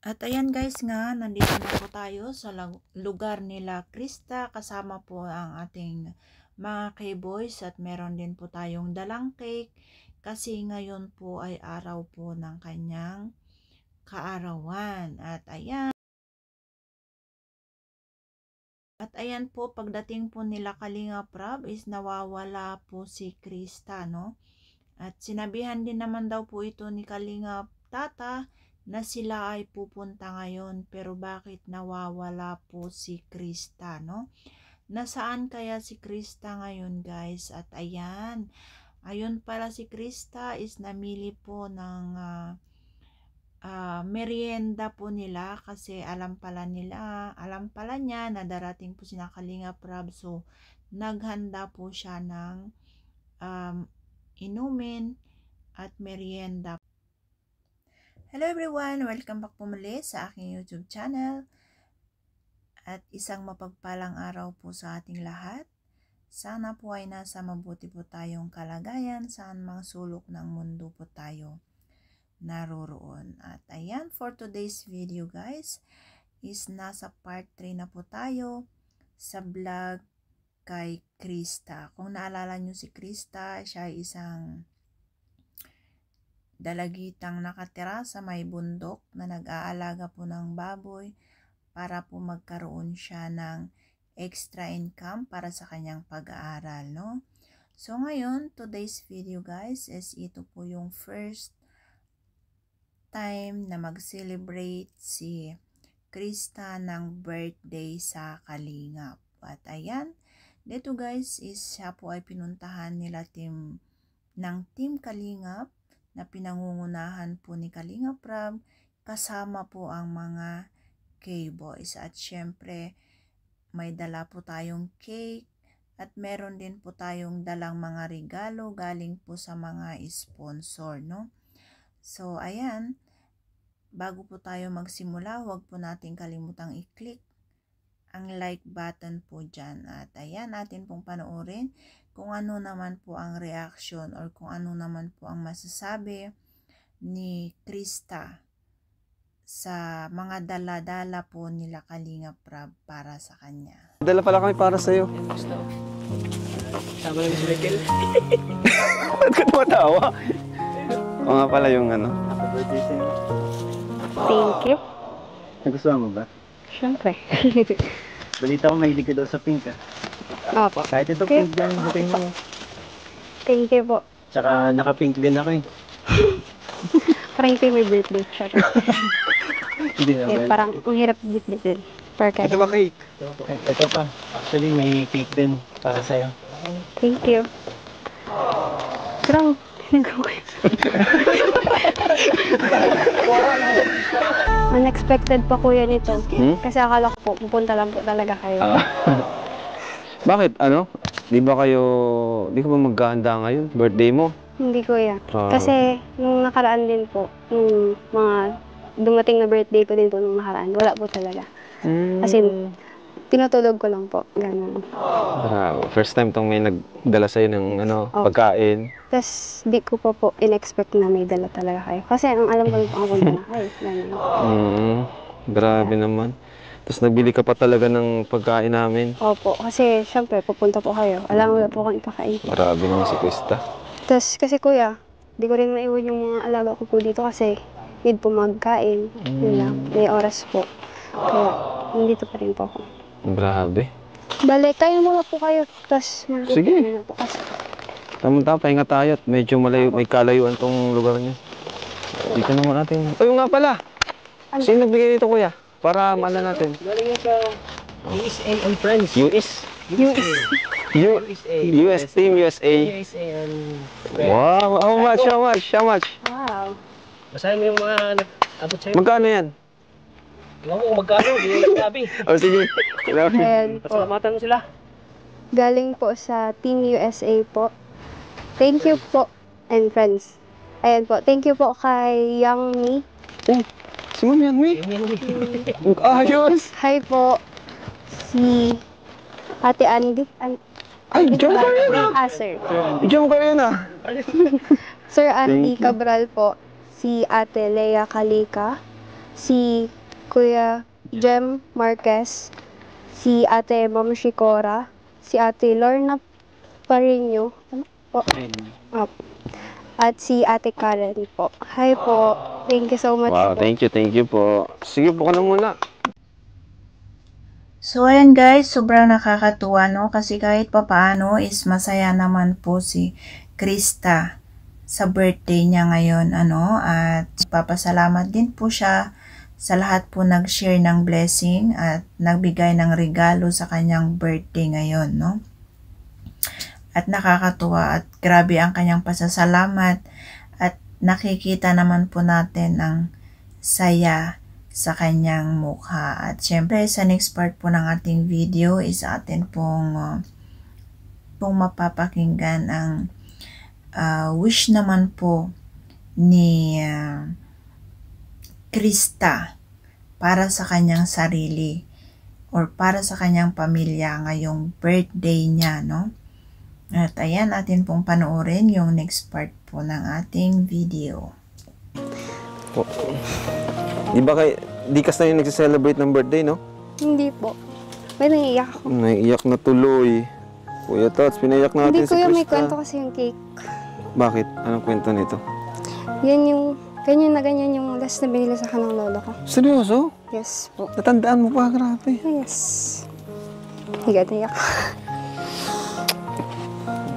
At ayan guys nga, nandito na po tayo sa lugar nila Krista. Kasama po ang ating mga K-boys at meron din po tayong dalang cake. Kasi ngayon po ay araw po ng kanyang kaarawan. At ayan po, pagdating po nila Kalinga Prab is nawawala po si Krista, no? At sinabihan din naman daw po ito ni Kalinga Tata na sila ay pupunta ngayon, pero bakit nawawala po si Krista, no? Nasaan kaya si Krista ngayon guys? At ayun pala si Krista is namili po ng merienda po nila kasi alam pala niya na darating po sina Kalinga Prab, so naghanda po siya ng inumin at merienda. Hello everyone! Welcome back po muli sa aking YouTube channel at isang mapagpalang araw po sa ating lahat. Sana po ay nasa mabuti po tayong kalagayan saan mang sulok ng mundo po tayo naroroon. At ayan, for today's video guys is nasa part 3 na po tayo sa vlog kay Krista. Kung naalala nyo si Krista, siya ay isang dalagitang nakatira sa may bundok na nag-aalaga po ng baboy para po magkaroon siya ng extra income para sa kanyang pag-aaral, no? So ngayon, today's video guys is ito po yung first time na mag-celebrate si Krista ng birthday sa Kalingap. At ayan, dito guys is siya po ay pinuntahan nila ng Team Kalingap na pinangungunahan po ni Kalinga Prab, kasama po ang mga K-boys. At syempre, may dala po tayong cake at meron din po tayong dalang mga regalo galing po sa mga sponsor, no? So, ayan, bago po tayo magsimula, huwag po natin kalimutang i-click ang like button po dyan. At ayan, natin pong panoorin kung ano naman po ang reaction or kung ano naman po ang masasabi ni Krista sa mga dala-dala po nila Kalinga Prab para sa kanya. Dala pala kami para sa'yo. Gusto. Sama lang si Michael. Ba't ka tumatawa? O nga pala yung ano. Happy birthday sa'yo. Thank you. Nagustuhan mo ba? Siyempre. Balita ko mahilig ka daw sa pink ah. Opo. Kahit ito Okay. pink lang, bukay mo. Thank you po. Tsaka naka-pink din ako eh. Parang ito yung may birthday. Sure. Hindi Eh, naman. parang ang hirap bit-bitin. Ito ba cake? Ito pa. Actually may cake din para sa'yo. Thank you. Pero, unexpected pa kuya nito. Kasi akala ko po, pupunta lang po talaga kayo. Bakit? Ano? Di ba ka ba maghahanda ngayon? Birthday mo? Hindi kuya. Ah. Kasi, nung nakaraan din po, nung mga dumating na birthday ko din po nung nakaraan, wala po talaga. As in, tinutulog ko lang po. Ganun. First time tong may nagdala sa'yo ng Oh. pagkain. Tapos, di ko pa po in-expect na may dala talaga kayo. Kasi, ang alam ko lang po ako na kayo. Ganun. Grabe naman. Tapos nabili ka pa talaga ng pagkain namin. Opo, kasi syempre pupunta po kayo. Alam mo na po akong ipakain. Grabe naman si Krista. Tapos kasi kuya, di ko rin maiwan yung mga alaga ko po dito kasi need po magkain. Yun lang, may oras po. Kaya nandito pa rin po ako. Grabe. Balik, kain muna po kayo. Tapos Sige. na po kasi. Tama-tama, pahinga tayo at medyo may kalayuan tong lugar niya. Dito naman natin. Yung nga pala. Ano? Sino nagbigay dito kuya? Para maala natin. Galing yan sa USA and France. US? USA. US Team USA. USA and Wow, how much? Wow. Basahin mo yung mga abot sa'yo. Magkano yan? Tingnan mo kung magkano, hindi yung sabi. O sige. Ayan po. Pasalamatan mo sila. Galing po sa Team USA po. Thank you po. And friends. Ayan po. Thank you po kay Young Me. Si Ma'am Yanmi. Ayos. Hi po. Si Ate Andy. Ay, diyan ka rin ah. Sir. Diyan ka rin ah. Sir Andy Thank you. Cabral po. Si Ate Lea Kalika. si Kuya Jem Marquez, si Ate Ma'am Shikora, si Ate Lorna Parinyo, ano po? At si Ate Karen po. Hi po. Thank you so much Wow, po. thank you po. Sige po ka na muna. So, ayan guys, sobrang nakakatuwa, no? Kasi kahit papaano is masaya naman po si Krista sa birthday niya ngayon, ano? At papasalamat din po siya sa lahat po nag-share ng blessing at nagbigay ng regalo sa kanyang birthday ngayon, no? At nakakatuwa at grabe ang kanyang pasasalamat at nakikita naman po natin ang saya sa kanyang mukha. At syempre sa next part po ng ating video is atin pong mapapakinggan ang wish naman po ni Krista para sa kanyang sarili or para sa kanyang pamilya ngayong birthday niya, no? At ayan, atin pong panoorin yung next part po ng ating video. Di ka na yung nagse-celebrate ng birthday, no? Hindi po. May naiiyak ako. Naiiyak na tuloy. Kuya Tots, pinayak natin Hindi si kuya, Krista. may kwento kasi yung cake. Bakit? Anong kwento nito? Yan yung, ganyan na ganyan yung last na binili sa akin ng lolo ko. Seryoso? Yes po. Natandaan mo pa, grabe. Yes. Higa naiyak.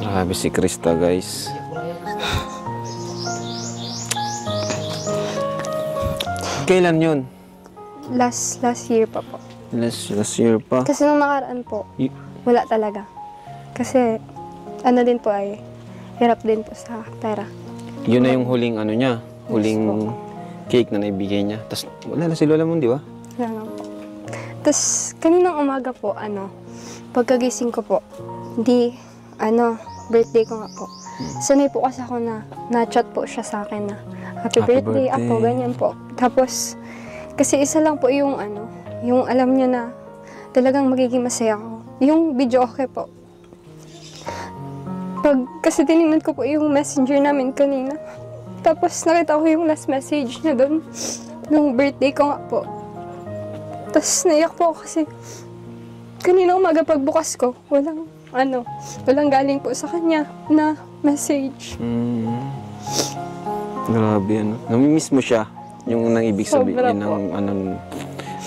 Grabe si Krista, guys. Kailan yun? Last year pa po. Last year pa. Kasi nung nakaraan po, wala talaga. Kasi, ano din po ay, hirap din po sa pera. Yun na yung huling ano niya, huling cake na naibigay niya. Tapos wala na si lola mo, di ba? Wala lang po. Tapos, kaninang umaga po, pagkagising ko po, birthday ko nga po. Sanay po kasi ako na-chat po siya sa akin na, Happy birthday ako, ganyan po. Tapos, kasi isa lang po yung yung alam niya na talagang magiging masaya ako. Yung video okay po. Kasi tinignan ko po yung messenger namin kanina. Tapos nakita ko yung last message niya doon. Nung birthday ko nga po. Tapos naiyak po ako kasi kanina umaga pagbukas ko, walang galing po sa kanya na message. Grabe, ano. Namimiss mo siya. Yung nang ibig sabihin ng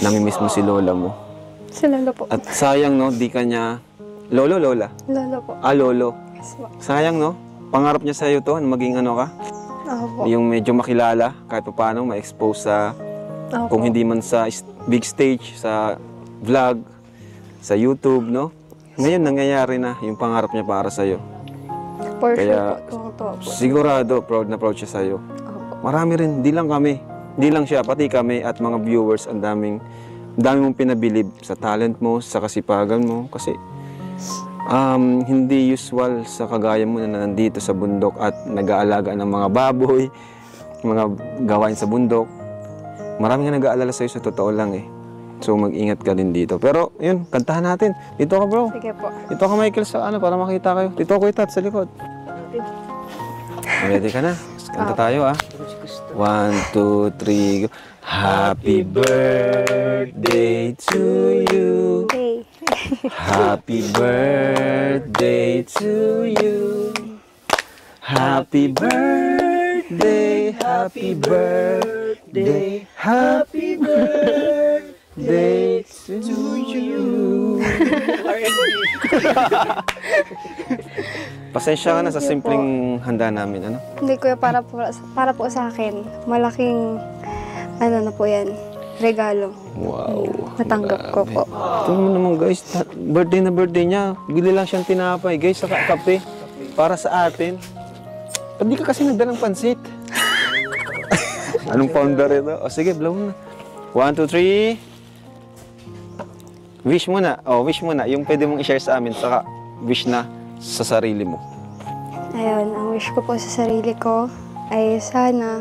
namimiss mo si lola mo. Si lolo po. At sayang, no, di ka niya... Lola? Lolo po. Lolo. Yes po. Sayang, no? Pangarap niya sa'yo to, maging ano ka? Ako po. Yung medyo makilala, kahit pa paano, ma-expose sa... Ako Kung po. hindi man sa big stage, sa vlog, sa YouTube, no? Ngayon, nangyayari na yung pangarap niya para sa'yo. For Kaya, sure po. sigurado, proud na proud siya sa'yo. Opo. Marami rin, di lang kami. Di lang siya, pati kami at mga viewers, ang dami mong pinabilib sa talent mo, sa kasipagan mo. Kasi, hindi usual sa kagaya mo na nandito sa bundok at nag-aalaga ng mga baboy, mga gawain sa bundok. Marami nga nag-aalala sa'yo sa totoo lang eh. So, mag-ingat ka din dito. Pero, yun, kantahan natin. Dito ka, bro. Sige po. Dito ka, Michael, sa para makita kayo. Dito ako itat sa likod. Ready ka na? Kanta tayo, 1, 2, 3, go. Happy birthday to you. Okay. Happy birthday to you. Happy birthday, happy birthday, happy birthday to you. Pasensya ka na sa simpleng handa namin, ano? Hindi kuya, para po sa akin, malaking, na po yan, regalo. Wow. Natanggap ko po. Tingnan mo naman guys, birthday na birthday niya. Bili lang siyang tinapay guys, sa kape. Para sa atin. Ba't di ka kasi nagdalang pansit? Anong founder ito? O sige, blow na. 1, 2, 3. Wish muna. Wish muna. Yung pwede mong i-share sa amin, saka wish na sa sarili mo. Ayun, ang wish ko po sa sarili ko ay sana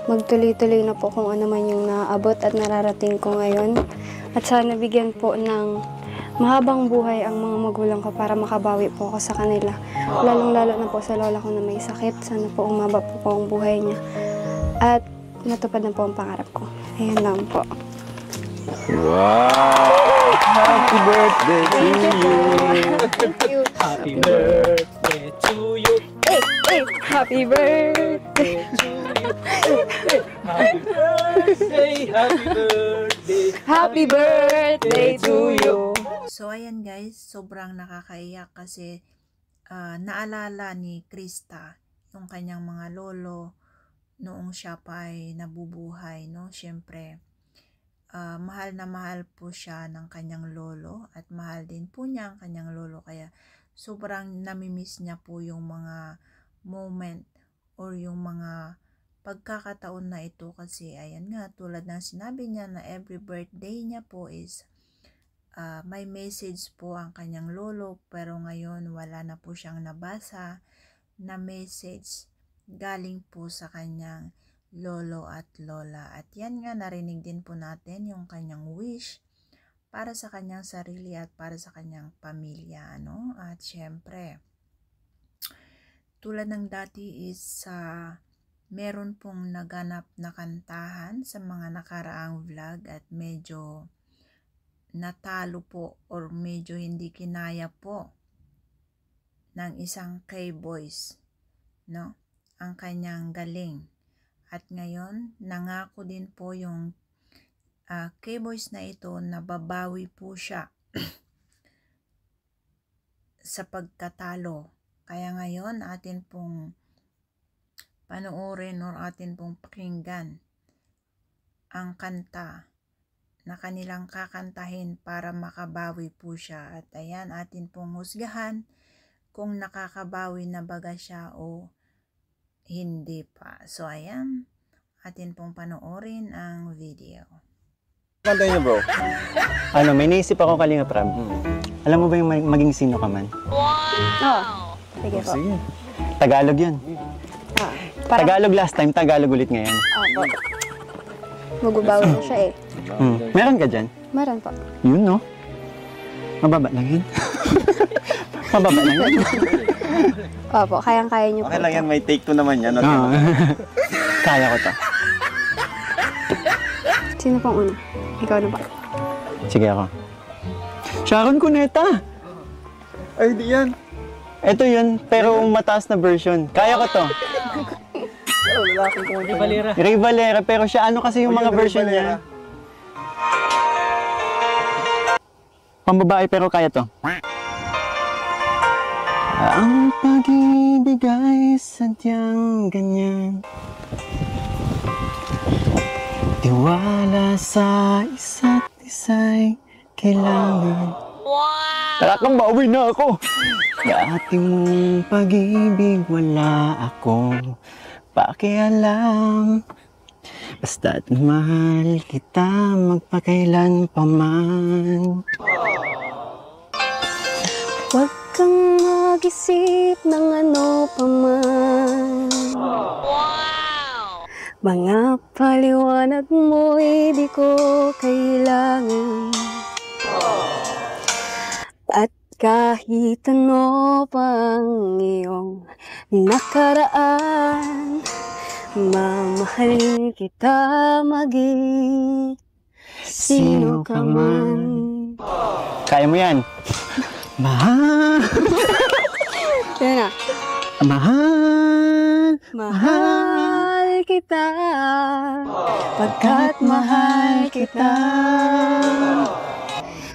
magtuloy-tuloy na po kung ano man yung naabot at nararating ko ngayon. At sana bigyan po ng mahabang buhay ang mga magulang ko para makabawi po ako sa kanila. Lalong-lalo na po sa lola ko na may sakit. Sana po umaba po ang buhay niya. At natupad na po ang pangarap ko. Ayan lang po. Wow! Happy birthday to you! Thank you. Happy birthday to you. Happy birthday. Happy birthday, happy birthday. Happy birthday to you. So ayan guys, sobrang nakakaiyak kasi naalala ni Krista yung kanyang mga lolo noong siya pa ay nabubuhay, no? Siyempre, mahal na mahal po siya ng kanyang lolo at mahal din po niya ang kanyang lolo, kaya sobrang namimiss niya po yung mga moment or yung mga pagkakataon na ito kasi ayan nga, tulad ng sinabi niya na every birthday niya po is may message po ang kanyang lolo, pero ngayon wala na po siyang nabasa na message galing po sa kanyang lolo at lola. At yan nga, narinig din po natin yung kanyang wish para sa kanyang sarili at para sa kanyang pamilya, ano? At syempre, tulad ng dati is meron pong naganap na kantahan sa mga nakaraang vlog at medyo natalo po or medyo hindi kinaya po ng isang K-Boys, no? Ang kanyang galing. At ngayon, nangako din po yung K-Boys na ito na babawi po siya sa pagkatalo. Kaya ngayon, atin pong panoorin or atin pong pakinggan ang kanta na kanilang kakantahin para makabawi po siya. At ayan, atin pong husgahan kung nakakabawi na baga siya o hindi pa. So ayan, atin pong panoorin ang video. Kanta niyo, bro? Ano, may naisip ako, Kalinga Prab. Alam mo ba yung maging sino ka man? Oo. Sige po. Sige. Tagalog yun. Tagalog last time, Tagalog ulit ngayon. Opo. Magbabawi na siya eh. Meron ka dyan? Meron po. Yun, no? Mababa lang yun. Mababa lang yun. Opo, kayang-kaya niyo po. Okay lang yan, may take 2 naman yan. Oo. Kaya ko to. Sino pong una? Ikaw na ba? Sige ako. Sharon Cuneta! Ay, di yan. Ito yun, pero mataas na version. Kaya ko to. Di Valera. Ray Valera, pero siya ano kasi yung mga version niya. Pambabae pero kaya to. Ang pag-ibig ay sadyang ganyan. Tiwala sa isa't isa'y kailangan. Tara kang bawi na ako! Dati mong pag-ibig wala akong pakialam. Basta't mahal kita magpakailan pa man. Huwag kang mag-isip ng ano pa man. Mga paliwanag mo'y di ko kailangan. At kahit ano pang iyong nakaraan, mamahalin kita maging sino ka man. Kaya mo yan. Mahal, Yan na. mahal, Mahal kita, pagkat mahal kita.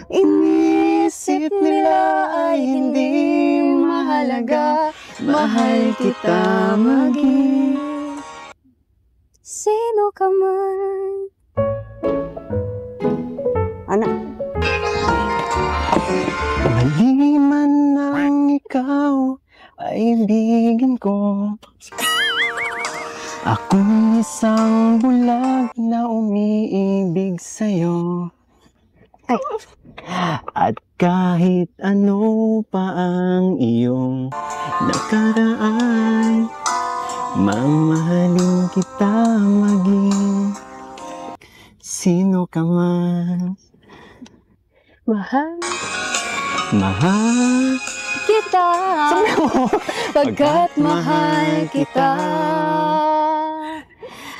Inisip nila ay hindi mahalaga. Mahal kita maging sino ka man. Anak. mali man ang ikaw ay ibigin ko. Ako'y isang bulag na umiibig sa'yo. Ay. At kahit ano pa ang iyong nakaraan, mamahalin kita maging sino ka man. Mahal Mahal kita, pagkat mahal kita.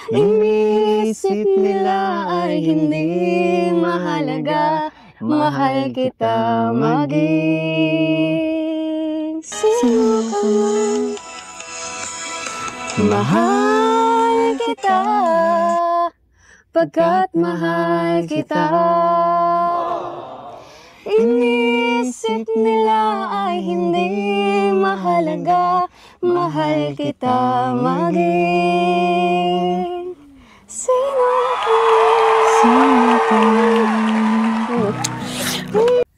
Inisip nila ay hindi mahalaga, mahal kita maging sino ka man. Mahal kita, pagkat mahal kita. Inisip nila ay hindi mahalaga, mahal kita maging sino ka man.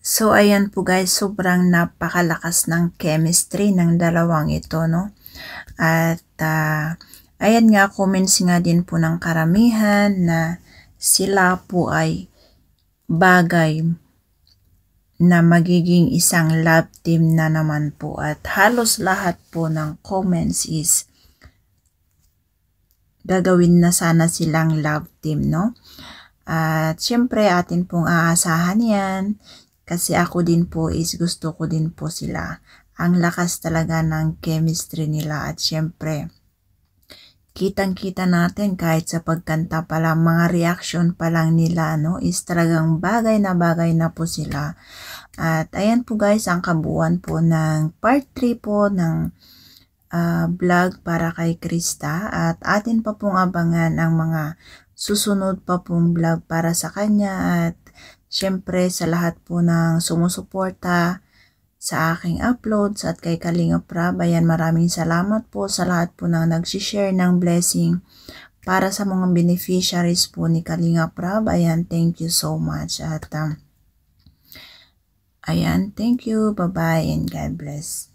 So, ayan po guys, sobrang napakalakas ng chemistry ng dalawang ito, no? At, ayan nga, comments nga din po ng karamihan na sila po ay bagay na magiging isang love team na naman po. At halos lahat po ng comments is gagawin na sana silang love team, no? At syempre, atin pong aasahan yan. Kasi ako din po is gusto ko din po sila. Ang lakas talaga ng chemistry nila. At syempre, kitang-kita natin kahit sa pagkanta pa lang, mga reaction pa lang nila, no, is talagang bagay na po sila. At ayan po guys, ang kabuuan po ng part 3 po ng vlog para kay Krista. At atin pa pong abangan ang mga susunod pa pong vlog para sa kanya. At syempre sa lahat po ng sumusuporta sa aking uploads at kay Kalinga Prab, ayan, maraming salamat po sa lahat po ng nagsishare ng blessing para sa mga beneficiaries po ni Kalinga Prab. Ayan, thank you so much. At ayan, thank you, bye-bye, and God bless.